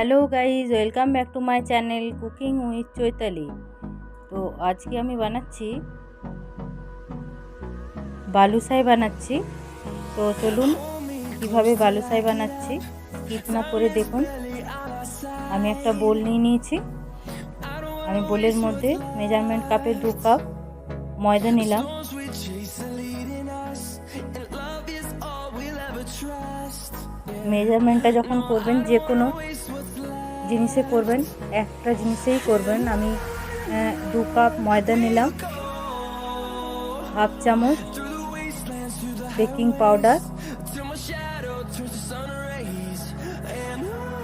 Hello guys, welcome back to my channel cooking with Chaitali. তো আজকে আমি বানাচ্ছি বালুশাই বানাচ্ছি। তো চলুন কিভাবে বালুশাই বানাচ্ছি স্কিপ না করে দেখুন। আমি একটা বোল নিয়ে নিয়েছি। আমি বোলের মধ্যে মেজারমেন্ট কাপে 2 কাপ ময়দা নিলাম। মেজারমেন্টটা যখন করবেন যে কোনো জিনিসে করবেন, একটা জিনিসেই করবেন। আমি 2 কাপ ময়দা নিলাম, হাফ চামচ বেকিং পাউডার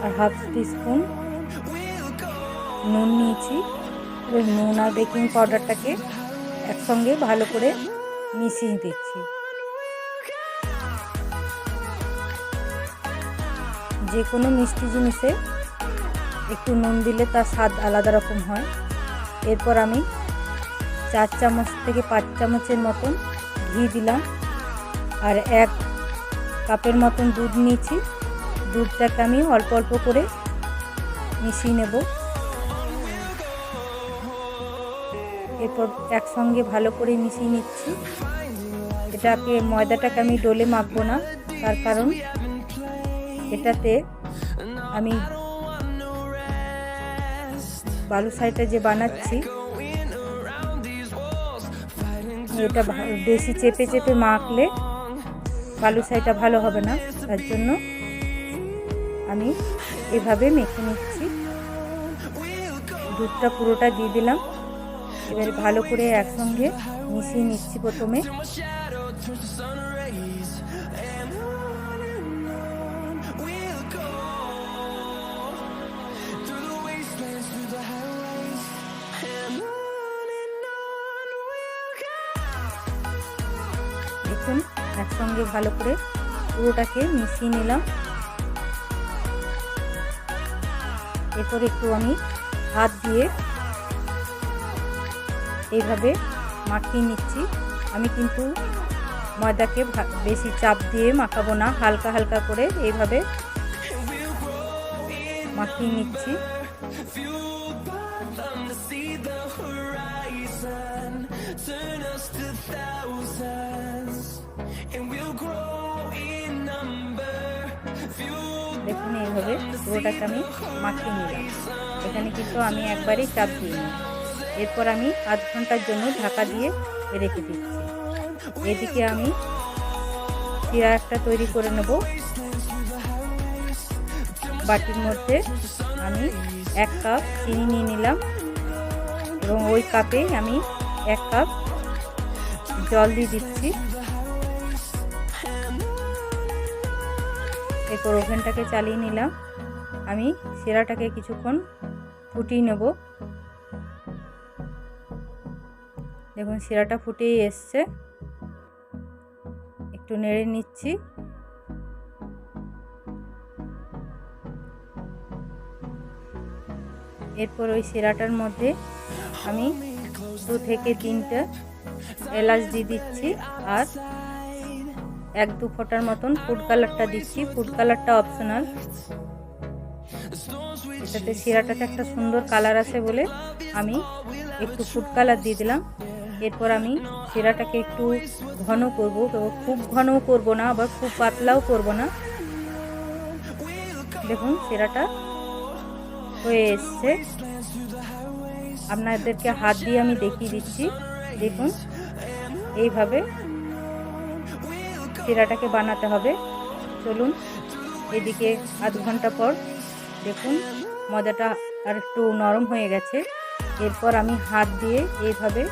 আর হাফ টিস্পুন নুন নিয়েছি। নুন আর বেকিং পাউডারটাকে একসঙ্গে ভালো করে মিশিয়ে দিচ্ছি। যে কোনো মিষ্টি জিনিসে একটু নুন দিলে তার স্বাদ আলাদা রকম হয়। এরপর আমি 4 চামচ থেকে 5 চামচের মতন ঘি দিলাম আর 1 কাপের মতন দুধ নিয়েছি। দুধটাকে আমি অল্প অল্প করে মিশিয়ে নেব। এরপর একসঙ্গে ভালো করে মিশিয়ে নিচ্ছি। ময়দাটাকে আমি ডোলে মাখবো না, তার কারণ এটাতে আমি বালুশাইটা যে বানাচ্ছি এটা বেশি চেপে চেপে মাখলে বালুশাইটা ভালো হবে না। তার জন্য আমি এভাবে মেখে নিচ্ছি। দুধটা পুরোটা দিয়ে দিলাম। এবারে ভালো করে একসঙ্গে মিশিয়ে নিচ্ছি। প্রথমে দেখুন একসঙ্গে ভালো করে পুরোটাকে মিশিয়ে নিলাম। এরপর একটু আমি হাত দিয়ে এইভাবে মাখিয়ে নিচ্ছি। আমি কিন্তু ময়দাকে বেশি চাপ দিয়ে মাখাবো না, হালকা হালকা করে এইভাবে মাখিয়ে নিচ্ছি। দেখুন এইভাবে পুরোটাকে আমি মাখিয়ে নিলাম। এখানে কিন্তু আমি একবারেই চাপ দিইনি। এরপর আমি আধ ঘন্টার জন্য ঢাকা দিয়ে রেখে দিচ্ছি। এদিকে আমি শিরা একটা তৈরি করে নেব। বাটির মধ্যে আমি 1 কাপ চিনি নিয়ে নিলাম এবং ওই কাপে আমি 1 কাপ জল দিয়ে দিচ্ছি। এরপর ওভেনটাকে চালিয়ে নিলাম। আমি শিরাটাকে কিছুক্ষণ ফুটিয়ে নেব। দেখুন শিরাটা ফুটেই এসছে। একটু নেড়ে নিচ্ছি। এরপর ওই শিরাটার মধ্যে আমি 2 থেকে 3টা এলাচ দিয়ে দিচ্ছি আর 1-2 ফোঁটার মতন ফুড কালারটা দিচ্ছি। ফুড কালারটা অপশনাল। এটাতে শিরাটাতে একটা সুন্দর কালার আসে বলে আমি একটু ফুড কালার দিয়ে দিলাম। এরপর আমি শিরাটাকে একটু ঘন করব, তবে খুব ঘনও করব না, আবার খুব পাতলাও করব না। দেখুন শিরাটা হয়ে এসছে। আপনাদেরকে হাত দিয়ে আমি দেখিয়ে দিচ্ছি। দেখুন এইভাবে শিরাটাকে বানাতে হবে। চলুন এদিকে আধ ঘন্টা পর দেখুন ময়দাটা আর একটু নরম হয়ে গেছে। এরপর আমি হাত দিয়ে এইভাবে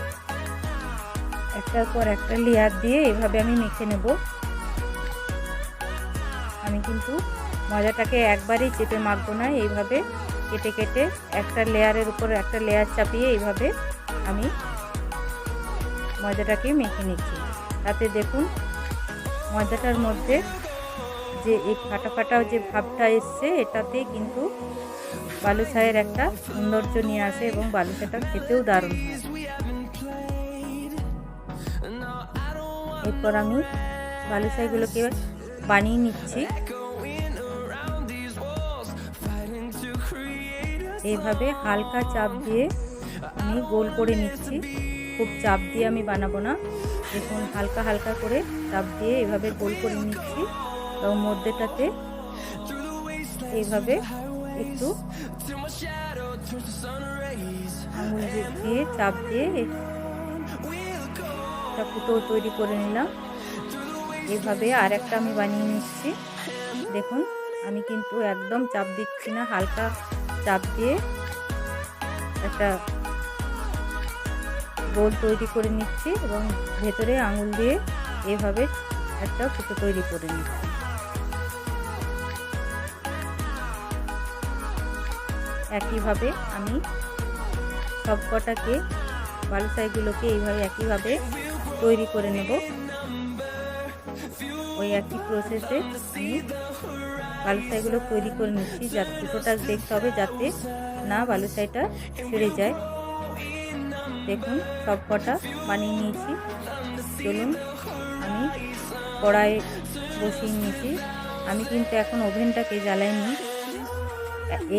একটার পর একটা লেয়ার দিয়ে এইভাবে আমি মেখে নেব। আমি কিন্তু ময়দাটাকে একবারেই চেপে মাখবো না, এইভাবে কেটে কেটে একটা লেয়ারের উপর একটা লেয়ার চাপিয়ে এইভাবে আমি ময়দাটাকে মেখে নিচ্ছি। তাতে দেখুন ময়দাটার মধ্যে যে এই ফাটা ফাটা যে ভাবটা এসছে, এটাতে কিন্তু বালুশাইয়ের একটা সৌন্দর্য নিয়ে আসে এবং বালুশাইটা খেতেও দারুণ হয়। এরপর আমি বালুশাইগুলোকে বানিয়ে নিচ্ছি। এইভাবে হালকা চাপ দিয়ে আমি গোল করে নিচ্ছি। খুব চাপ দিয়ে আমি বানাবো না, দেখুন হালকা হালকা করে চাপ দিয়ে এভাবে গোল করে নিচ্ছি এবং মধ্যেটাতে এইভাবে একটু আঙুল দিয়ে চাপ দিয়ে একটা ফুটো তৈরি করে নিলাম। এইভাবে আর একটা আমি বানিয়ে নিচ্ছি। দেখুন আমি কিন্তু একদম চাপ দিচ্ছি না, হালকা চাপ দিয়ে একটা গোল তৈরি করে নিচ্ছি এবং ভেতরে আঙুল দিয়ে এভাবে একটা ফুটো তৈরি করে নিচ্ছি। একইভাবে আমি সবকটাকে বালুশাইগুলোকে এইভাবে একইভাবে তৈরি করে নেব। ওই একই প্রসেসে আমি বালুশাইগুলো তৈরি করে নিচ্ছি। যাতে ফুটোটা দেখতে হবে যাতে না বালুশাইটা ছেড়ে যায়। দেখুন সবকটা বানিয়ে নিয়েছি। চলুন আমি কড়াই বসিয়ে নিয়েছি। আমি কিন্তু এখন ওভেনটাকে জ্বালাইনি।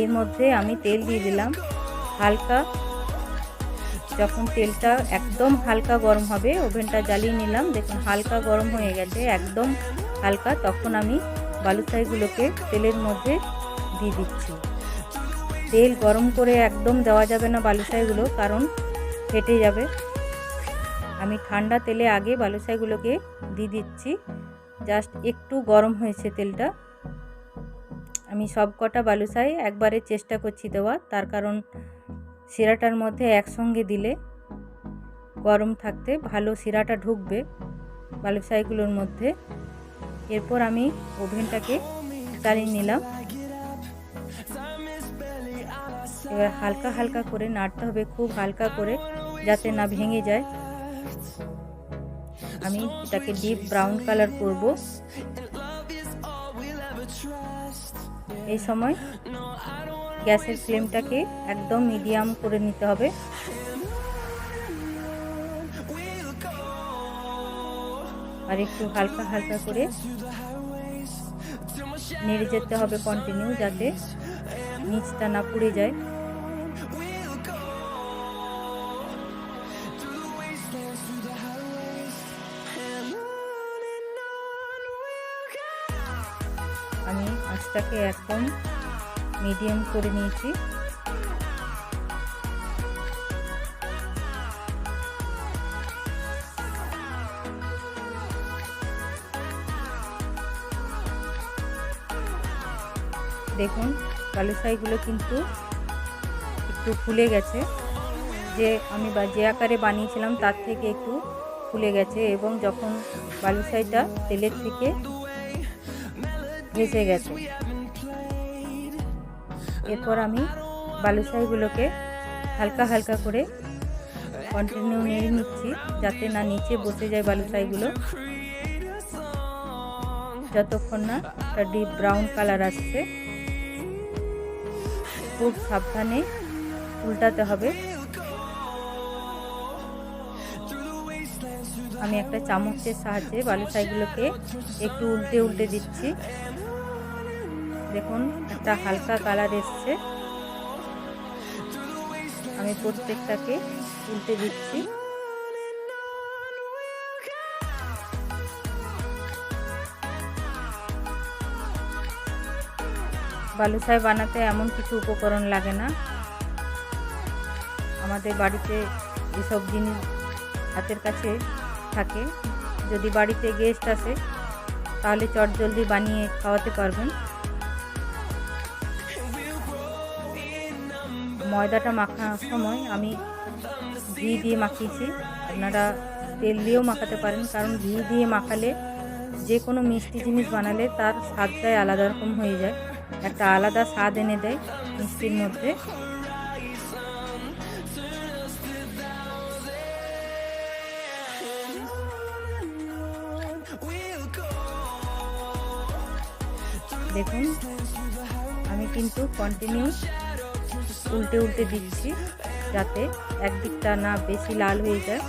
এর মধ্যে আমি তেল দিয়ে দিলাম হালকা। যখন তেলটা একদম হালকা গরম হবে, ওভেনটা জ্বালিয়ে নিলাম। দেখুন হালকা গরম হয়ে গেছে, একদম হালকা। তখন আমি বালুশাইগুলোকে তেলের মধ্যে দিয়ে দিচ্ছি। তেল গরম করে একদম দেওয়া যাবে না বালুশাইগুলো, কারণ ফেটে যাবে। আমি ঠান্ডা তেলে আগে বালুশাইগুলোকে দিয়ে দিচ্ছি। জাস্ট একটু গরম হয়েছে তেলটা। আমি সব কটা বালুশাই একবারে চেষ্টা করছি দেওয়ার, তার কারণ শিরাটার মধ্যে একসঙ্গে দিলে গরম থাকতে ভালো শিরাটা ঢুকবে বালুশাইগুলোর মধ্যে। এরপর আমি ওভেনটাকে চালিয়ে নিলাম। এবার হালকা হালকা করে নাড়তে হবে, খুব হালকা করে, যাতে না ভেঙে যায়। আমি এটাকে ডিপ ব্রাউন কালার করব। এই সময় গ্যাসের ফ্লেমটাকে একদম মিডিয়াম করে নিতে হবে। আর একটু হালকা হালকা করে নেড়ে যেতে হবে কন্টিনিউ, যাতে নিচটা না পুড়ে যায়। আমি আঁচটাকে একদম মিডিয়াম করে নিয়েছি। দেখুন বালুশাইগুলো কিন্তু একটু ফুলে গেছে। যে আমি যে আকারে বানিয়েছিলাম তার থেকে একটু ফুলে গেছে এবং যখন বালুশাইটা তেলের থেকে ভেসে গেছে। এরপর আমি বালুশাইগুলোকে হালকা হালকা করে কন্টিনিউ নেড়ে নিচ্ছি, যাতে না নিচে বসে যায় বালুশাইগুলো, যতক্ষণ না একটা ডিপ ব্রাউন কালার আসছে। খুব সাবধানে উল্টাতে হবে। আমি একটা চামচের সাহায্যে বালুশাইগুলোকে একটু উল্টে উল্টে দিচ্ছি। দেখুন একটা হালকা কালার এসছে। আমি প্রত্যেকটাকে উল্টে দিচ্ছি। বালুশাই বানাতে এমন কিছু উপকরণ লাগে না। আমাদের বাড়িতে এসব জিনিস হাতের কাছে থাকে। যদি বাড়িতে গেস্ট আসে তাহলে চটজলদি বানিয়ে খাওয়াতে পারবেন। ময়দাটা মাখানোর সময় আমি ঘি দিয়ে মাখিয়েছি। আপনারা তেল দিয়েও মাখাতে পারেন, কারণ ঘি দিয়ে মাখালে যে কোনো মিষ্টি জিনিস বানালে তার স্বাদটাই আলাদা রকম হয়ে যায়, একটা আলাদা স্বাদ এনে দেয় মিষ্টির মধ্যে। দেখুন আমি কিন্তু কন্টিনিউ উল্টে উল্টে দিচ্ছি, যাতে একদিকটা না বেশি লাল হয়ে যায়,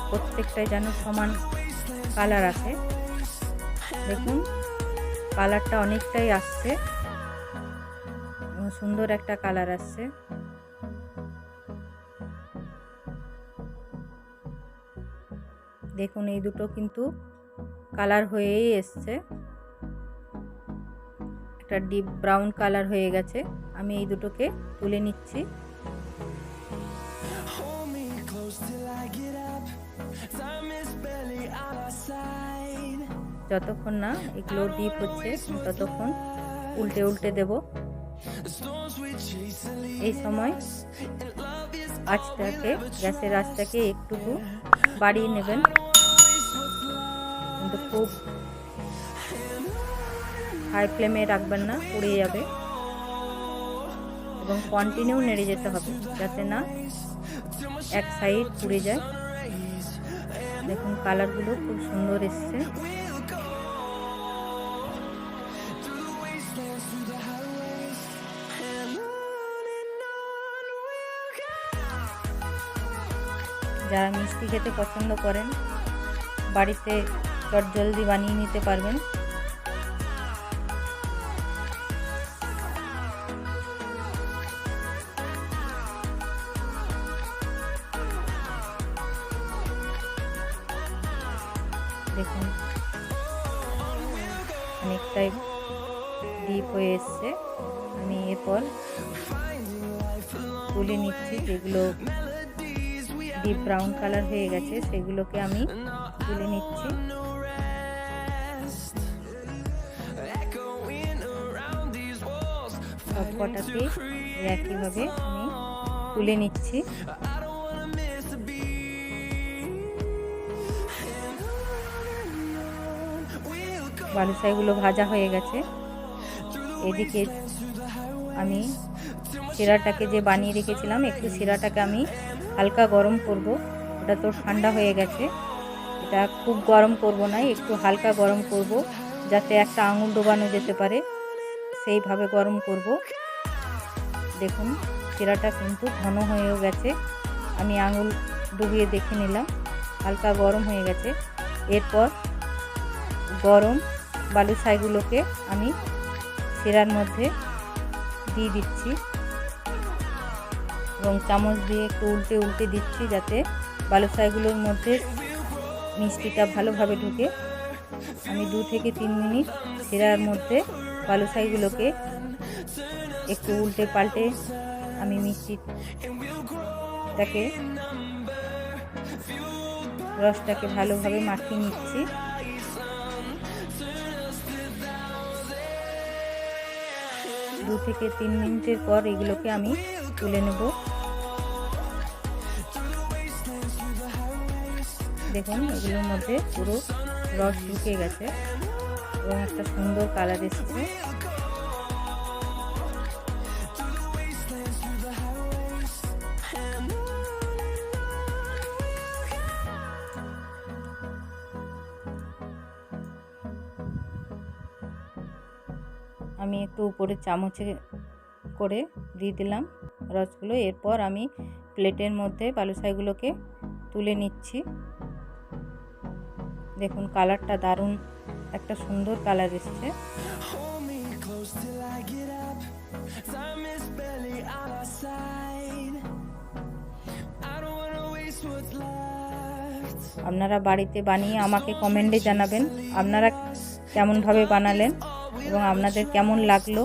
প্রত্যেকটাই যেন সমান কালার আসে। দেখুন কালারটা অনেকটাই আসছে, সুন্দর একটা কালার আসছে। দেখুন এই দুটো কিন্তু কালার হয়েই এসছে, একটা ডিপ ব্রাউন কালার হয়ে গেছে। আমি এই দুটোকে তুলে নিচ্ছি। যতক্ষণ না এগুলো ডিপ হচ্ছে ততক্ষণ উল্টে উল্টে দেব। এই সময় আঁচটাকে, গ্যাসের আঁচটাকে একটু বাড়িয়ে নেবেন, কিন্তু খুব হাই ফ্লেমে রাখবেন না, পুড়ে যাবে। এবং কন্টিনিউ নেড়ে যেতে হবে যাতে না এক সাইড পুড়ে যায়। দেখুন কালারগুলো খুব সুন্দর এসছে। যারা মিষ্টি খেতে পছন্দ করেন বাড়িতে চটজলদি বানিয়ে নিতে পারবেন। দেখুন অনেকটাই ডিপ হয়ে এসছে। আমি এরপর তুলে নিচ্ছি, যেগুলো ডিপ ব্রাউন কালার হয়ে গেছে সেগুলোকে আমি তুলে নিচ্ছি। সব কটাকে একইভাবে আমি তুলে নিচ্ছি। বালুশাইগুলো ভাজা হয়ে গেছে। এদিকে আমি শিরাটাকে যে বানিয়ে রেখেছিলাম, একটু শিরাটাকে আমি হালকা গরম করব। ওটা তো ঠান্ডা হয়ে গেছে, এটা খুব গরম করব না, একটু হালকা গরম করব, যাতে একটা আঙুল ডোবানো যেতে পারে সেইভাবে গরম করব। দেখুন শিরাটা কিন্তু ঘন হয়েও গেছে, আমি আঙুল ডুবিয়ে দেখে নিলাম, হালকা গরম হয়ে গেছে। এরপর গরম বালুশাইগুলোকে আমি শিরার মধ্যে দিয়ে দিচ্ছি এবং চামচ দিয়ে একটু উল্টে উল্টে দিচ্ছি যাতে বালুশাইগুলোর মধ্যে মিষ্টিটা ভালোভাবে ঢুকে। আমি 2 থেকে 3 মিনিট শিরার মধ্যে বালুশাইগুলোকে একটু উল্টে পাল্টে আমি মিষ্টিটাকে, রসটাকে ভালোভাবে মাখিয়ে নিচ্ছি। দু থেকে 3 মিনিটের পর এগুলোকে আমি তুলে নেব। দেখুন এগুলোর মধ্যে পুরো রস ঢুকে গেছে এবং একটা সুন্দর কালার এসেছে। আমি একটু উপরে চামচে করে দিয়ে দিলাম রসগুলো। এরপর আমি প্লেটের মধ্যে বালুশাইগুলোকে তুলে নিচ্ছি। দেখুন কালারটা দারুণ একটা সুন্দর কালার এসেছে। আপনারা বাড়িতে বানিয়ে আমাকে কমেন্টে জানাবেন আপনারা কেমনভাবে বানালেন এবং আপনাদের কেমন লাগলো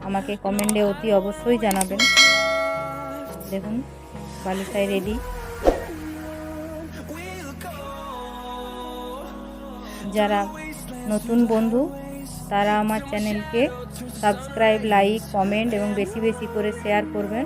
আমাকে কমেন্টে অতি অবশ্যই জানাবেন। দেখুন বালুশাই রেডি। যারা নতুন বন্ধু তারা আমার চ্যানেলকে সাবস্ক্রাইব, লাইক, কমেন্ট এবং বেশি বেশি করে শেয়ার করবেন।